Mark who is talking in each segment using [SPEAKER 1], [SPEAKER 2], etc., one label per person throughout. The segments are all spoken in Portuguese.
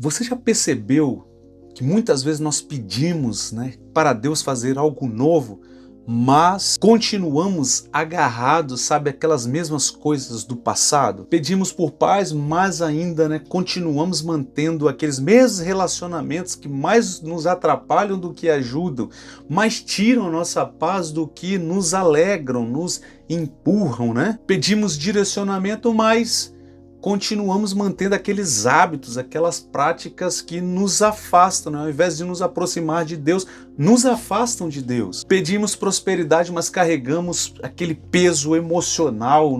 [SPEAKER 1] Você já percebeu que muitas vezes nós pedimos, para Deus fazer algo novo, mas continuamos agarrados, sabe, aquelas mesmas coisas do passado? Pedimos por paz, mas ainda, continuamos mantendo aqueles mesmos relacionamentos que mais nos atrapalham do que ajudam, mais tiram a nossa paz do que nos alegram, nos empurram, Pedimos direcionamento, mas continuamos mantendo aqueles hábitos, aquelas práticas que nos afastam, Ao invés de nos aproximar de Deus, nos afastam de Deus. Pedimos prosperidade, mas carregamos aquele peso emocional,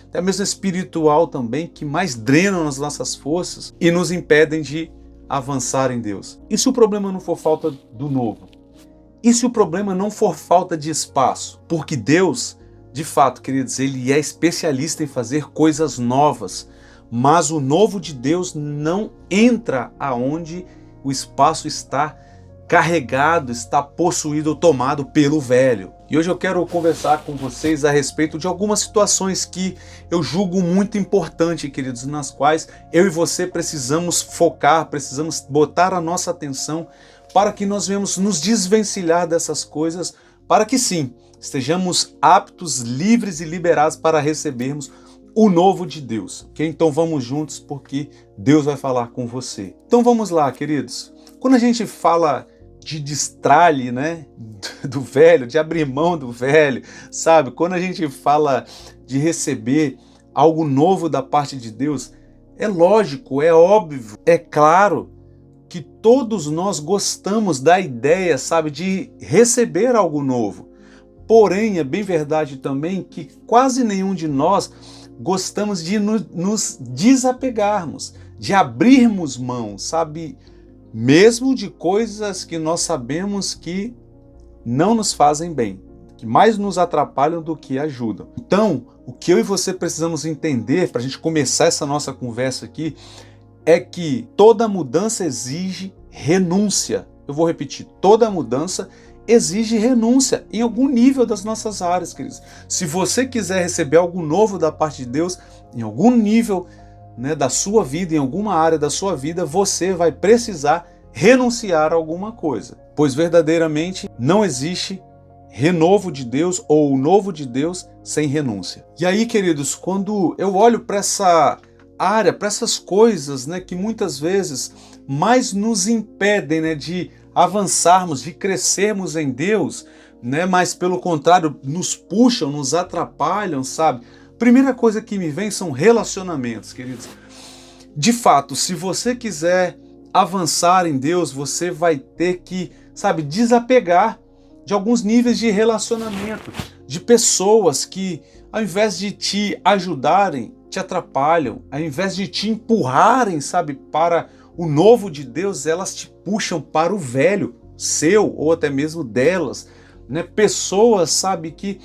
[SPEAKER 1] Até mesmo espiritual também, que mais drenam as nossas forças e nos impedem de avançar em Deus. E se o problema não for falta do novo? E se o problema não for falta de espaço? Porque Deus, de fato, queridos, Ele é especialista em fazer coisas novas, mas o novo de Deus não entra aonde o espaço está carregado, está possuído ou tomado pelo velho. E hoje eu quero conversar com vocês a respeito de algumas situações que eu julgo muito importante, queridos, nas quais eu e você precisamos focar, precisamos botar a nossa atenção para que nós venhamos nos desvencilhar dessas coisas, para que sim, estejamos aptos, livres e liberados para recebermos o novo de Deus. Ok? Então vamos juntos, porque Deus vai falar com você. Então vamos lá, queridos. Quando a gente fala de destralhe, do velho, de abrir mão do velho, sabe? Quando a gente fala de receber algo novo da parte de Deus, é lógico, é óbvio, é claro que todos nós gostamos da ideia, sabe, de receber algo novo. Porém, é bem verdade também que quase nenhum de nós gostamos de nos desapegarmos, de abrirmos mão, sabe? Mesmo de coisas que nós sabemos que não nos fazem bem, que mais nos atrapalham do que ajudam. Então, o que eu e você precisamos entender, para a gente começar essa nossa conversa aqui, é que toda mudança exige renúncia. Eu vou repetir, toda mudança exige renúncia em algum nível das nossas áreas, queridos. Se você quiser receber algo novo da parte de Deus, em algum nível da sua vida, em alguma área da sua vida, você vai precisar renunciar a alguma coisa. Pois verdadeiramente não existe renovo de Deus ou o novo de Deus sem renúncia. E aí, queridos, quando eu olho para essa área, para essas coisas que muitas vezes mais nos impedem de avançarmos, de crescermos em Deus, mas pelo contrário, nos puxam, nos atrapalham, sabe? Primeira coisa que me vem são relacionamentos, queridos. De fato, se você quiser avançar em Deus, você vai ter que, sabe, desapegar de alguns níveis de relacionamento, de pessoas que, ao invés de te ajudarem, te atrapalham, ao invés de te empurrarem, sabe, para o novo de Deus, elas te puxam para o velho, seu ou até mesmo delas, Pessoas, sabe, que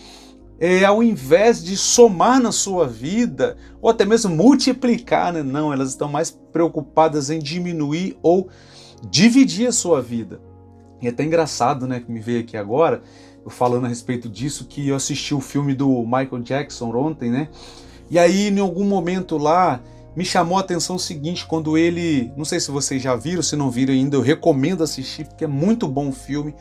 [SPEAKER 1] ao invés de somar na sua vida, ou até mesmo multiplicar, não, elas estão mais preocupadas em diminuir ou dividir a sua vida. E é até engraçado, que me veio aqui agora, eu falando a respeito disso, que eu assisti o filme do Michael Jackson ontem, E aí, em algum momento lá, me chamou a atenção o seguinte, quando ele, não sei se vocês já viram, se não viram ainda, eu recomendo assistir, porque é muito bom o filme,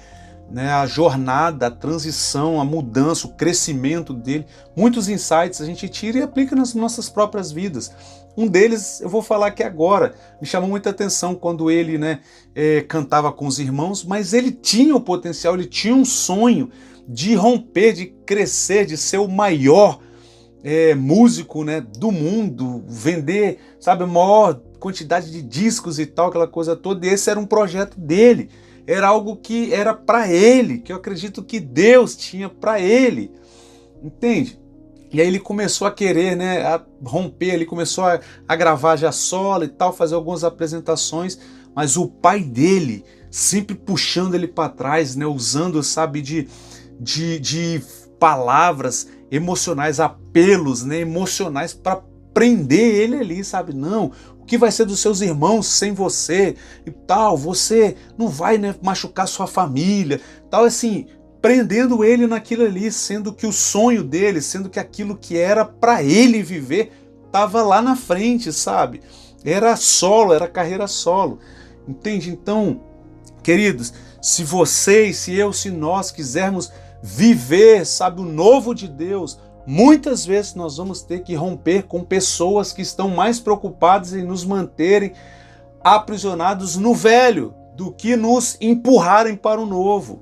[SPEAKER 1] a jornada, a transição, a mudança, o crescimento dele, muitos insights a gente tira e aplica nas nossas próprias vidas. Um deles eu vou falar aqui agora, me chamou muita atenção quando ele cantava com os irmãos, mas ele tinha o potencial, ele tinha um sonho de romper, de crescer, de ser o maior músico do mundo, vender, sabe, a maior quantidade de discos e tal, aquela coisa toda. E esse era um projeto dele, era algo que era para ele, que eu acredito que Deus tinha para ele, entende? E aí ele começou a querer, a romper, ele começou a gravar já solo e tal, fazer algumas apresentações, mas o pai dele sempre puxando ele para trás, usando, sabe, de palavras emocionais, apelos, emocionais para prender ele ali, sabe? Não, o que vai ser dos seus irmãos sem você e tal, você não vai machucar sua família, tal, assim, prendendo ele naquilo ali, sendo que o sonho dele, sendo que aquilo que era para ele viver, estava lá na frente, sabe? Era solo, era carreira solo. Entende? Então, queridos, se vocês, se eu, se nós quisermos viver, sabe, o novo de Deus, muitas vezes nós vamos ter que romper com pessoas que estão mais preocupadas em nos manterem aprisionados no velho do que nos empurrarem para o novo.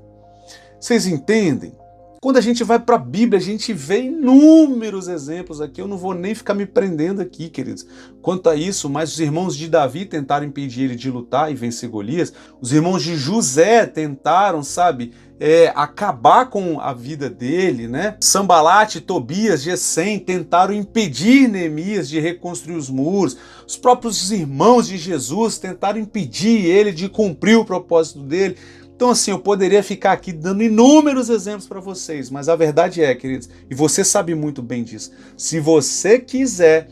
[SPEAKER 1] Vocês entendem? Quando a gente vai para a Bíblia, a gente vê inúmeros exemplos aqui. Eu não vou nem ficar me prendendo aqui, queridos, quanto a isso, mas os irmãos de Davi tentaram impedir ele de lutar e vencer Golias. Os irmãos de José tentaram, sabe, acabar com a vida dele, né? Sanbalate, Tobias, Gesem tentaram impedir Neemias de reconstruir os muros. Os próprios irmãos de Jesus tentaram impedir ele de cumprir o propósito dele. Então, assim, eu poderia ficar aqui dando inúmeros exemplos para vocês, mas a verdade é, queridos, e você sabe muito bem disso, se você quiser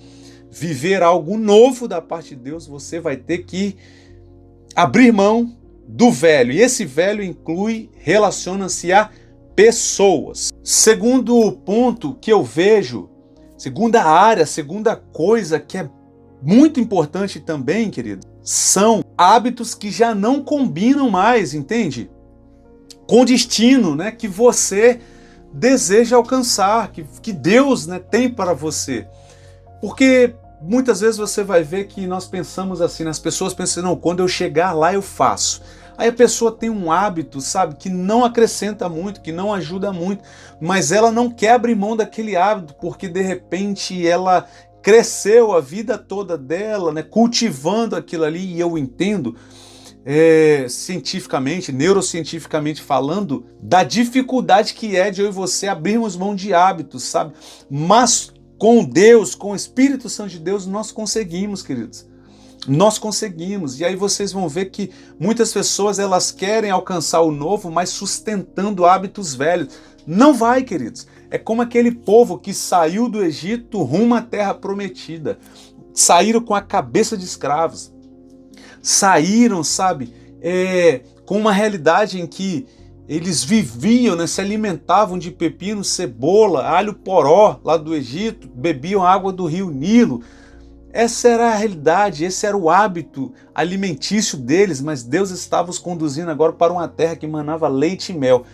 [SPEAKER 1] viver algo novo da parte de Deus, você vai ter que abrir mão do velho, e esse velho relaciona-se a pessoas. Segundo ponto que eu vejo, segunda área, segunda coisa que é muito importante também, querido, são hábitos que já não combinam mais, entende? Com o destino, né, que você deseja alcançar, que Deus, né, tem para você. Porque muitas vezes você vai ver que nós pensamos assim, as pessoas pensam, não, quando eu chegar lá eu faço. Aí a pessoa tem um hábito, sabe, que não acrescenta muito, que não ajuda muito, mas ela não quer abrir mão daquele hábito, porque de repente ela cresceu a vida toda dela, né, cultivando aquilo ali, e eu entendo cientificamente, neurocientificamente falando, da dificuldade que é de eu e você abrirmos mão de hábitos, sabe? Mas com Deus, com o Espírito Santo de Deus, nós conseguimos, queridos. Nós conseguimos. E aí vocês vão ver que muitas pessoas elas querem alcançar o novo, mas sustentando hábitos velhos. Não vai, queridos. É como aquele povo que saiu do Egito rumo à terra prometida. Saíram com a cabeça de escravos. Saíram, sabe, com uma realidade em que eles viviam, né, se alimentavam de pepino, cebola, alho poró lá do Egito, bebiam água do rio Nilo. Essa era a realidade, esse era o hábito alimentício deles, mas Deus estava os conduzindo agora para uma terra que manava leite e mel.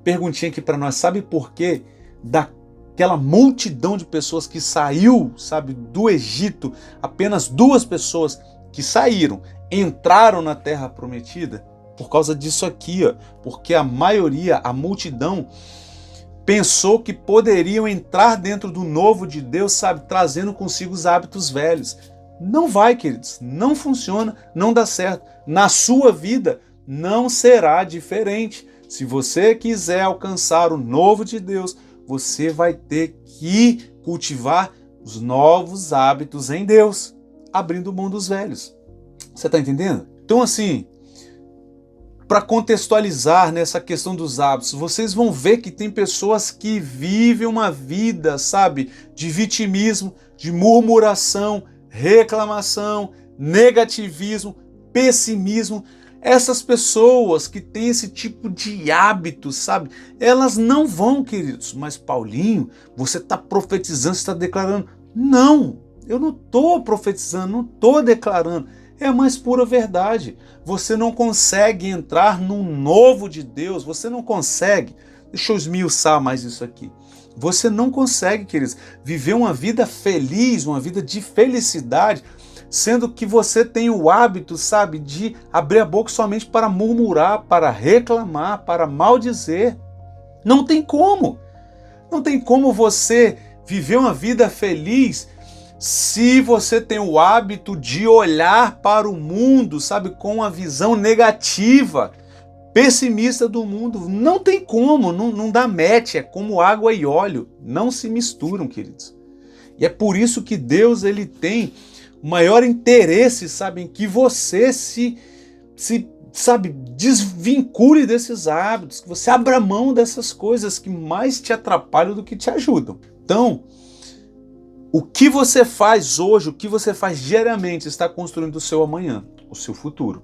[SPEAKER 1] Perguntinha aqui para nós, sabe por quê daquela multidão de pessoas que saiu, sabe, do Egito, apenas 2 pessoas que saíram, entraram na terra prometida? Por causa disso aqui, ó, porque a maioria, a multidão, pensou que poderiam entrar dentro do novo de Deus, sabe, trazendo consigo os hábitos velhos. Não vai, queridos, não funciona, não dá certo. Na sua vida não será diferente. Se você quiser alcançar o novo de Deus, você vai ter que cultivar os novos hábitos em Deus, abrindo mão dos velhos. Você está entendendo? Então, assim, para contextualizar nessa questão dos hábitos, vocês vão ver que tem pessoas que vivem uma vida, sabe, de vitimismo, de murmuração, reclamação, negativismo, pessimismo. Essas pessoas que têm esse tipo de hábito, sabe, elas não vão, queridos. Mas Paulinho, você está profetizando, você está declarando. Não, eu não estou profetizando, não estou declarando. É a mais pura verdade. Você não consegue entrar no novo de Deus, você não consegue. Deixa eu esmiuçar mais isso aqui. Você não consegue, queridos, viver uma vida feliz, uma vida de felicidade, sendo que você tem o hábito, sabe, de abrir a boca somente para murmurar, para reclamar, para maldizer. Não tem como. Não tem como você viver uma vida feliz se você tem o hábito de olhar para o mundo, sabe, com uma visão negativa, pessimista do mundo. Não tem como, não dá match, é como água e óleo, não se misturam, queridos. E é por isso que Deus ele tem o maior interesse, sabe, em que você sabe, desvincule desses hábitos, que você abra mão dessas coisas que mais te atrapalham do que te ajudam. Então, o que você faz hoje, o que você faz diariamente está construindo o seu amanhã, o seu futuro.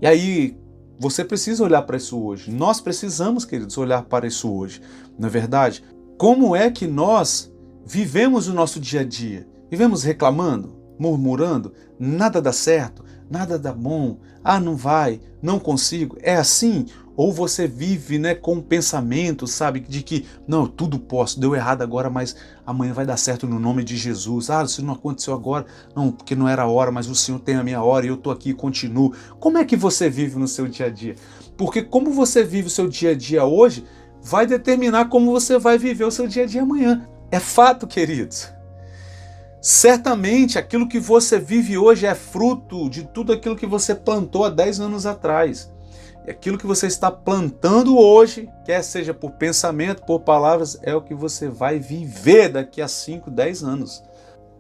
[SPEAKER 1] E aí, você precisa olhar para isso hoje. Nós precisamos, queridos, olhar para isso hoje. Não é verdade? Como é que nós vivemos o nosso dia a dia? Vivemos reclamando? murmurando? Nada dá certo, nada dá bom, não vai, não consigo. É assim? Ou você vive, né, com um pensamento, sabe, de que, não, eu tudo posso, deu errado agora, mas amanhã vai dar certo no nome de Jesus. Se não aconteceu agora, não, porque não era a hora, mas o Senhor tem a minha hora e eu estou aqui e continuo. Como é que você vive no seu dia a dia? Porque como você vive o seu dia a dia hoje, vai determinar como você vai viver o seu dia a dia amanhã. É fato, queridos. Certamente aquilo que você vive hoje é fruto de tudo aquilo que você plantou há 10 anos atrás. E aquilo que você está plantando hoje, quer seja por pensamento, por palavras, é o que você vai viver daqui a 5, 10 anos.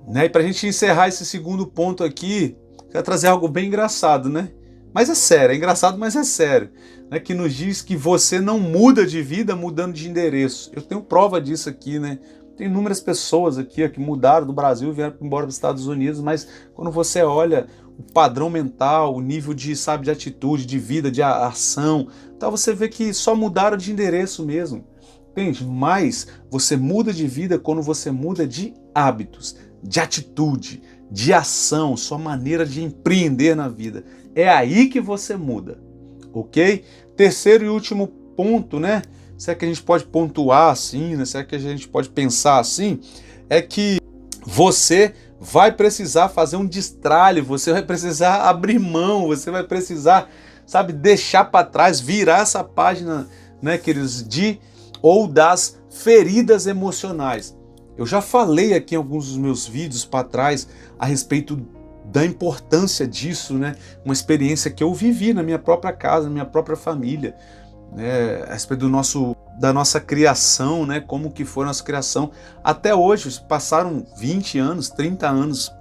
[SPEAKER 1] Né? E para a gente encerrar esse segundo ponto aqui, quero trazer algo bem engraçado, né? Mas é sério, é engraçado, mas é sério. Né? Que nos diz que você não muda de vida mudando de endereço. Eu tenho prova disso aqui, né? Tem inúmeras pessoas aqui que mudaram do Brasil e vieram embora dos Estados Unidos, mas quando você olha o padrão mental, o nível de, sabe, de atitude, de vida, de ação, então você vê que só mudaram de endereço mesmo. Entende? Mas você muda de vida quando você muda de hábitos, de atitude, de ação, sua maneira de empreender na vida. É aí que você muda, ok? Terceiro e último ponto, né? Se é que a gente pode pontuar assim, né? Se é que a gente pode pensar assim, é que você vai precisar fazer um destralhe, você vai precisar abrir mão, você vai precisar, sabe, deixar para trás, virar essa página, né, queridos, ou das feridas emocionais. Eu já falei aqui em alguns dos meus vídeos para trás a respeito da importância disso, né? Uma experiência que eu vivi na minha própria casa, na minha própria família, né? A respeito da nossa criação, né? Como que foi a nossa criação. Até hoje, passaram 20 anos, 30 anos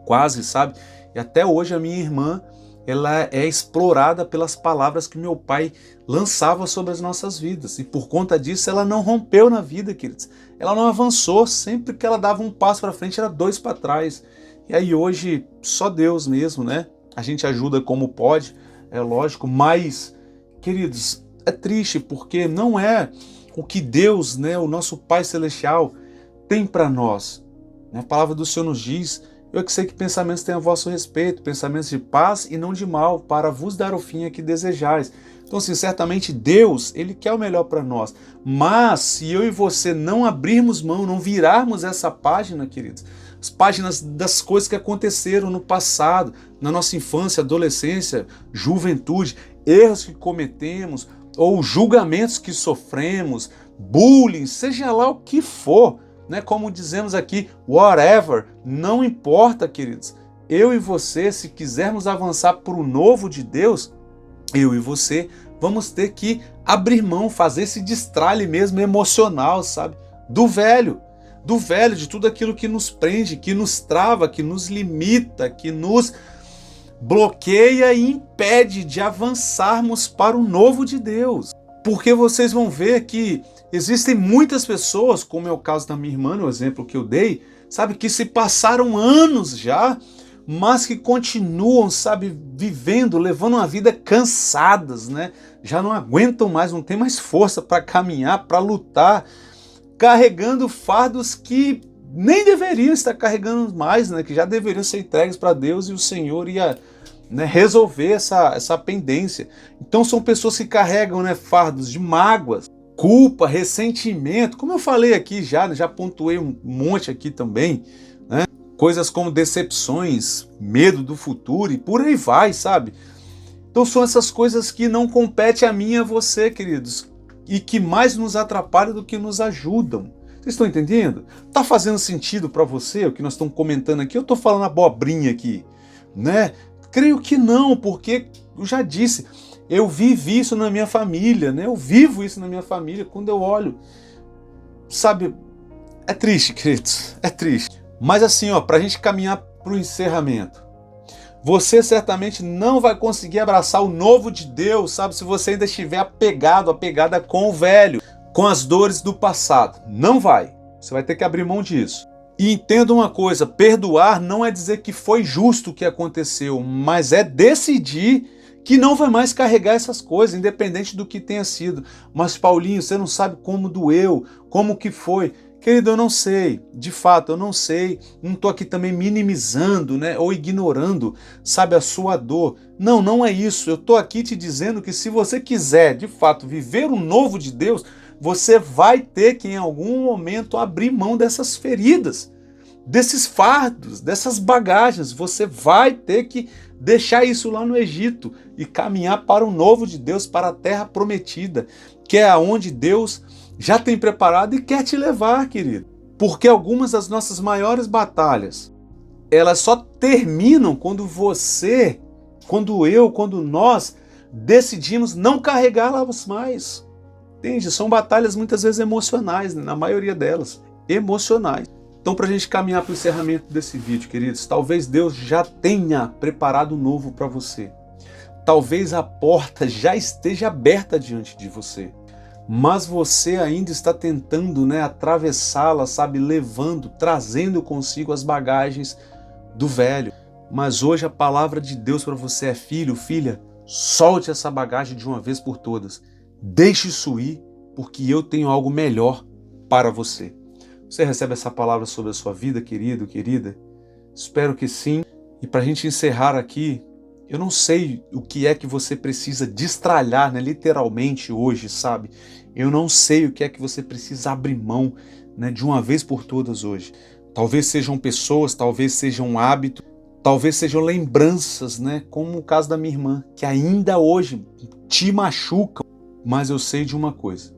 [SPEAKER 1] quase, sabe? E até hoje a minha irmã, ela é explorada pelas palavras que meu pai lançava sobre as nossas vidas. E por conta disso, ela não rompeu na vida, queridos. Ela não avançou. Sempre que ela dava um passo para frente, era 2 para trás. E aí hoje, só Deus mesmo, né? A gente ajuda como pode, é lógico, mas, queridos, é triste porque não é o que Deus, né, o nosso Pai Celestial, tem para nós. A palavra do Senhor nos diz: eu é que sei que pensamentos têm a vosso respeito, pensamentos de paz e não de mal, para vos dar o fim a que desejais. Então, assim, certamente Deus, Ele quer o melhor para nós. Mas se eu e você não abrirmos mão, não virarmos essa página, queridos, as páginas das coisas que aconteceram no passado, na nossa infância, adolescência, juventude, erros que cometemos, ou julgamentos que sofremos, bullying, seja lá o que for, né? Como dizemos aqui, whatever, não importa, queridos. Eu e você, se quisermos avançar para o novo de Deus, eu e você vamos ter que abrir mão, fazer esse destralhe mesmo emocional, sabe? Do velho, de tudo aquilo que nos prende, que nos trava, que nos limita, que nos bloqueia e impede de avançarmos para o novo de Deus. Porque vocês vão ver que existem muitas pessoas, como é o caso da minha irmã, no exemplo que eu dei, sabe, que se passaram anos já, mas que continuam, sabe, vivendo, levando uma vida cansadas, né? Já não aguentam mais, não tem mais força para caminhar, para lutar, carregando fardos que nem deveriam estar carregando mais, né? Que já deveriam ser entregues para Deus e o Senhor ia, né, resolver essa pendência. Então são pessoas que carregam, né, fardos de mágoas, culpa, ressentimento, como eu falei aqui já pontuei um monte aqui também, né? Coisas como decepções, medo do futuro e por aí vai, sabe? Então são essas coisas que não competem a mim e a você, queridos, e que mais nos atrapalham do que nos ajudam. Vocês estão entendendo? Tá fazendo sentido para você o que nós estamos comentando aqui? Eu tô falando abobrinha aqui, né? Creio que não, porque eu já disse, eu vivi isso na minha família, né? Eu vivo isso na minha família. Quando eu olho, sabe, é triste, queridos, é triste. Mas assim, ó, pra gente caminhar pro encerramento, você certamente não vai conseguir abraçar o novo de Deus, sabe, se você ainda estiver apegada com o velho, com as dores do passado. Não vai. Você vai ter que abrir mão disso. E entenda uma coisa, perdoar não é dizer que foi justo o que aconteceu, mas é decidir que não vai mais carregar essas coisas, independente do que tenha sido. Mas Paulinho, você não sabe como doeu, como que foi. Querido, eu não sei, de fato, eu não sei, não estou aqui também minimizando, né, ou ignorando, sabe, a sua dor. Não, não é isso, eu estou aqui te dizendo que se você quiser, de fato, viver o novo de Deus, você vai ter que em algum momento abrir mão dessas feridas, desses fardos, dessas bagagens, você vai ter que deixar isso lá no Egito e caminhar para o novo de Deus, para a terra prometida, que é aonde Deus já tem preparado e quer te levar, querido. Porque algumas das nossas maiores batalhas, elas só terminam quando você, quando nós decidimos não carregá-las mais. Entende? São batalhas muitas vezes emocionais, né? Na maioria delas, emocionais. Então, para a gente caminhar para o encerramento desse vídeo, queridos, talvez Deus já tenha preparado um novo para você. Talvez a porta já esteja aberta diante de você. Mas você ainda está tentando, né, atravessá-la, sabe, levando, trazendo consigo as bagagens do velho. Mas hoje a palavra de Deus para você é: filho, filha, solte essa bagagem de uma vez por todas. Deixe isso ir, porque eu tenho algo melhor para você. Você recebe essa palavra sobre a sua vida, querido, querida? Espero que sim. E para a gente encerrar aqui, eu não sei o que é que você precisa destralhar, né, literalmente hoje, sabe? Eu não sei o que é que você precisa abrir mão, né, de uma vez por todas hoje. Talvez sejam pessoas, talvez sejam hábitos, talvez sejam lembranças, né, como o caso da minha irmã, que ainda hoje te machucam. Mas eu sei de uma coisa,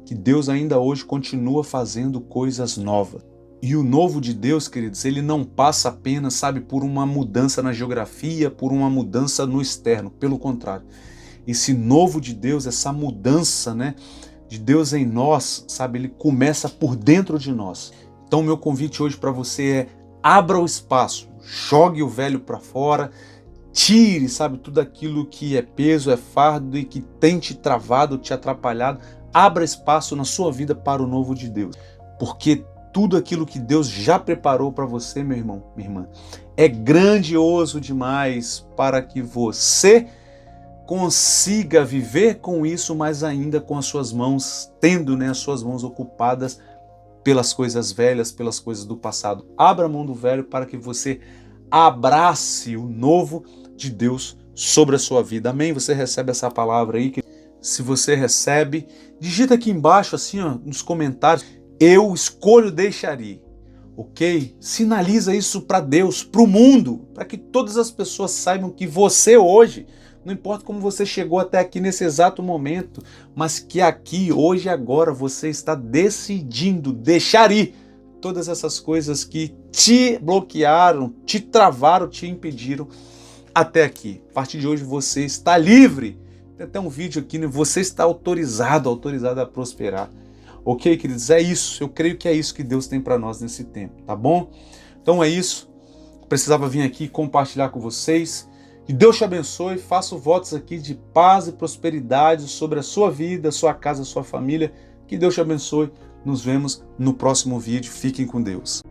[SPEAKER 1] que Deus ainda hoje continua fazendo coisas novas. E o novo de Deus, queridos, ele não passa apenas, sabe, por uma mudança na geografia, por uma mudança no externo. Pelo contrário, esse novo de Deus, essa mudança, né, de Deus em nós, sabe, ele começa por dentro de nós. Então, meu convite hoje para você é: abra o espaço, jogue o velho para fora, tire, sabe, tudo aquilo que é peso, é fardo e que tem te travado, te atrapalhado. Abra espaço na sua vida para o novo de Deus, porque tudo aquilo que Deus já preparou para você, meu irmão, minha irmã, é grandioso demais para que você consiga viver com isso, mas ainda com as suas mãos, tendo, né, as suas mãos ocupadas pelas coisas velhas, pelas coisas do passado. Abra a mão do velho para que você abrace o novo de Deus sobre a sua vida. Amém? Você recebe essa palavra aí? Se você recebe, digita aqui embaixo, assim, ó, nos comentários: eu escolho deixar ir, ok? Sinaliza isso para Deus, para o mundo, para que todas as pessoas saibam que você hoje, não importa como você chegou até aqui nesse exato momento, mas que aqui, hoje e agora, você está decidindo deixar ir todas essas coisas que te bloquearam, te travaram, te impediram até aqui. A partir de hoje você está livre. Tem até um vídeo aqui, né? Você está autorizado a prosperar. Ok, queridos? É isso. Eu creio que é isso que Deus tem para nós nesse tempo, tá bom? Então é isso. Precisava vir aqui compartilhar com vocês. Que Deus te abençoe. Faço votos aqui de paz e prosperidade sobre a sua vida, sua casa, sua família. Que Deus te abençoe. Nos vemos no próximo vídeo. Fiquem com Deus.